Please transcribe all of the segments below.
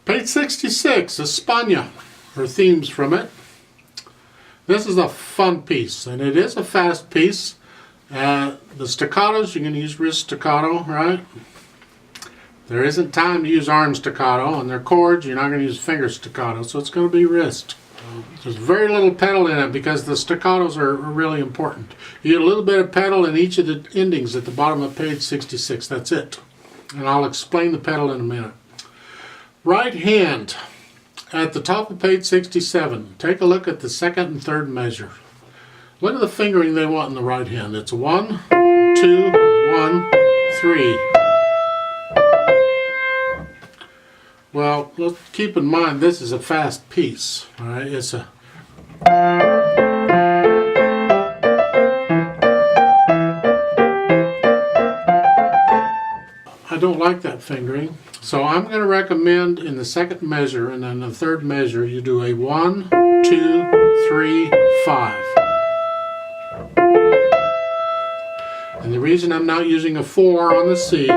Page 66, España, or themes from it. This is a fun piece, and it is a fast piece. The staccatos, you can use wrist staccato, right? There isn't time to use arm staccato, and their chords, you're not going to use finger staccato, so it's going to be wrist. There's very little pedal in it because the staccatos are really important. You get a little bit of pedal in each of the endings at the bottom of page 66. That's it. And I'll explain the pedal in a minute. Right hand at the top of page 67. Take a look at the second and third measure. Look at the fingering they want in the right hand. It's 1, 2, 1, 3. Well, let's keep in mind this is a fast piece. All right, it's a I don't like that fingering, so I'm going to recommend in the second measure and then the third measure you do a 1, 2, 3, 5. And the reason I'm not using a 4 on the C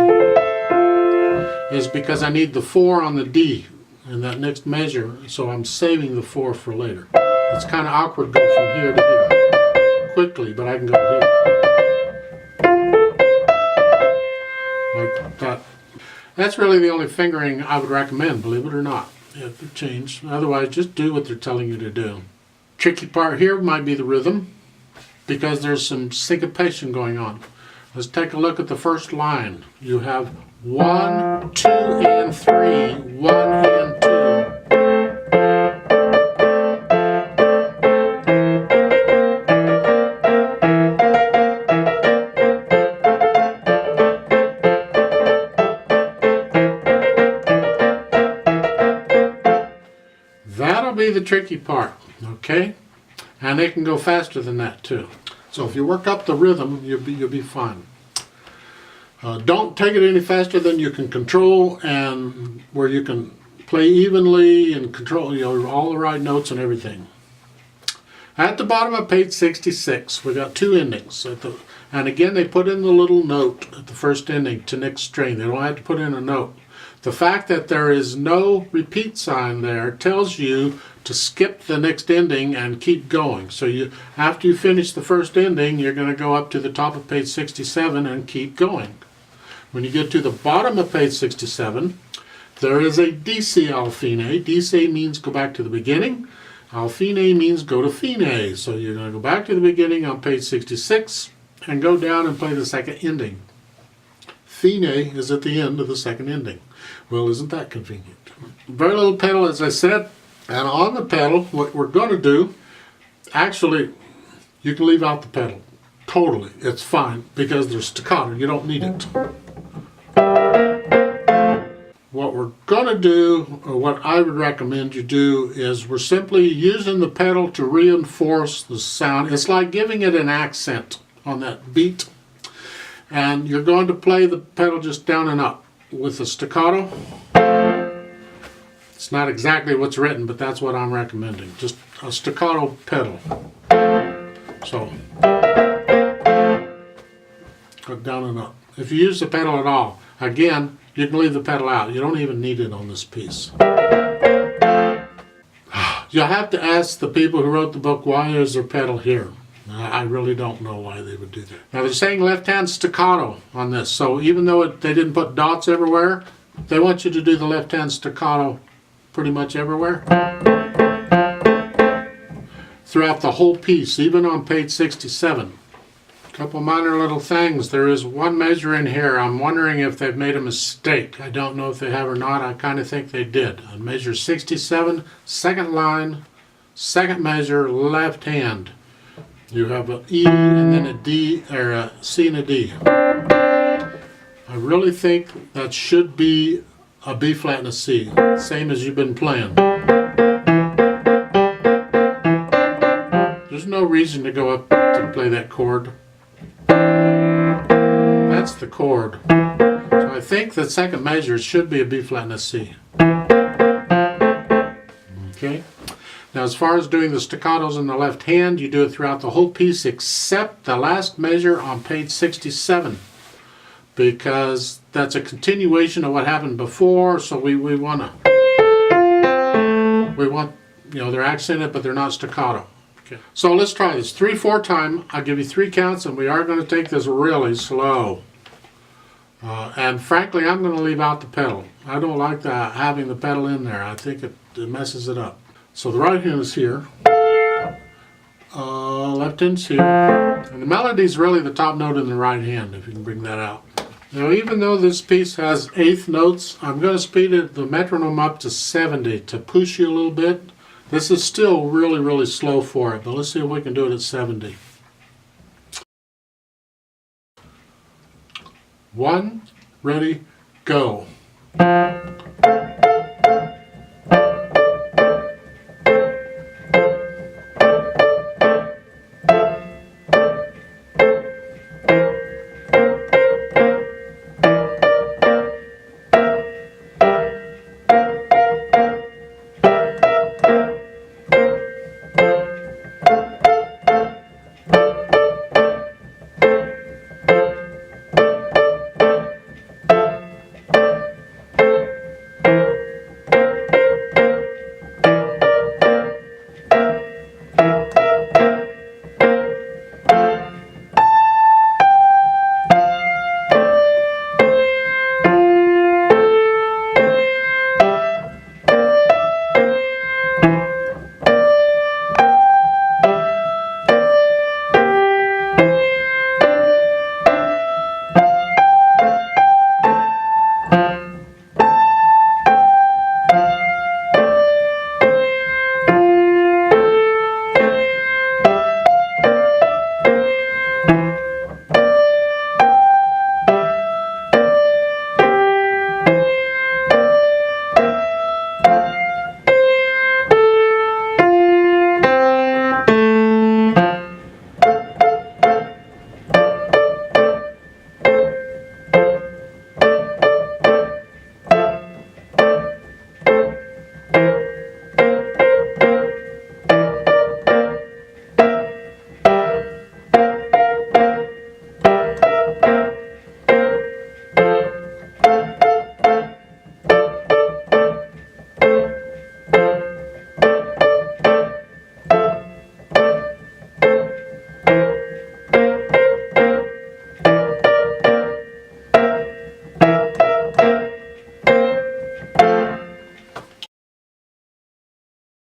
is because I need the 4 on the D in that next measure, so I'm saving the 4 for later. It's kind of awkward going from here to here quickly, but I can go here. Like that. That's really the only fingering I would recommend, believe it or not. If it changed. Otherwise, just do what they're telling you to do. Tricky part here might be the rhythm, because there's some syncopation going on. Let's take a look at the first line. You have 1, 2, and 3, 1 and 2. That'll be the tricky part, okay? And they can go faster than that too. So if you work up the rhythm, you'll be fine. Don't take it any faster than you can control, and where you can play evenly and control all the right notes and everything. At the bottom of page 66, we got two endings. And again, they put in the little note at the first ending to next string. They don't have to put in a note. The fact that there is no repeat sign there tells you to skip the next ending and keep going. So after you finish the first ending, you're going to go up to the top of page 67 and keep going. When you get to the bottom of page 67, there is a DC Alfine. DC means go back to the beginning. Alfine means go to fine. So you're going to go back to the beginning on page 66 and go down and play the second ending. Fine is at the end of the second ending. Well, isn't that convenient? Very little pedal, as I said. And on the pedal, what we're going to do, actually, you can leave out the pedal. Totally. It's fine because there's staccato. You don't need it. What we're going to do, or what I would recommend you do, is we're simply using the pedal to reinforce the sound. It's like giving it an accent on that beat. And you're going to play the pedal just down and up with the staccato. It's not exactly what's written, but that's what I'm recommending. Just a staccato pedal. So, go down and up. If you use the pedal at all, again, you can leave the pedal out. You don't even need it on this piece. You'll have to ask the people who wrote the book, why is there pedal here? I really don't know why they would do that. Now they're saying left-hand staccato on this, so even though they didn't put dots everywhere, they want you to do the left-hand staccato pretty much everywhere. Throughout the whole piece, even on page 67. A couple minor little things. There is one measure in here. I'm wondering if they've made a mistake. I don't know if they have or not. I kind of think they did. On measure 67, second line, second measure, left hand. You have an E and then a D, or a C and a D. I really think that should be a B flat and a C, same as you've been playing. There's no reason to go up to play that chord. That's the chord. So I think the second measure should be a B flat and a C. Okay. Now as far as doing the staccatos in the left hand, you do it throughout the whole piece except the last measure on page 67. Because that's a continuation of what happened before, so we want to We want, they're accented, but they're not staccato. Okay. So let's try this. 3/4 time. I'll give you 3 counts, and we are going to take this really slow. And frankly, I'm going to leave out the pedal. I don't like having the pedal in there. I think it messes it up. So the right hand is here. Left hand's here. And the melody is really the top note in the right hand, if you can bring that out. Now, even though this piece has 1/8 notes, I'm going to speed the metronome up to 70 to push you a little bit. This is still really, really slow for it, but let's see if we can do it at 70. 1, ready, go.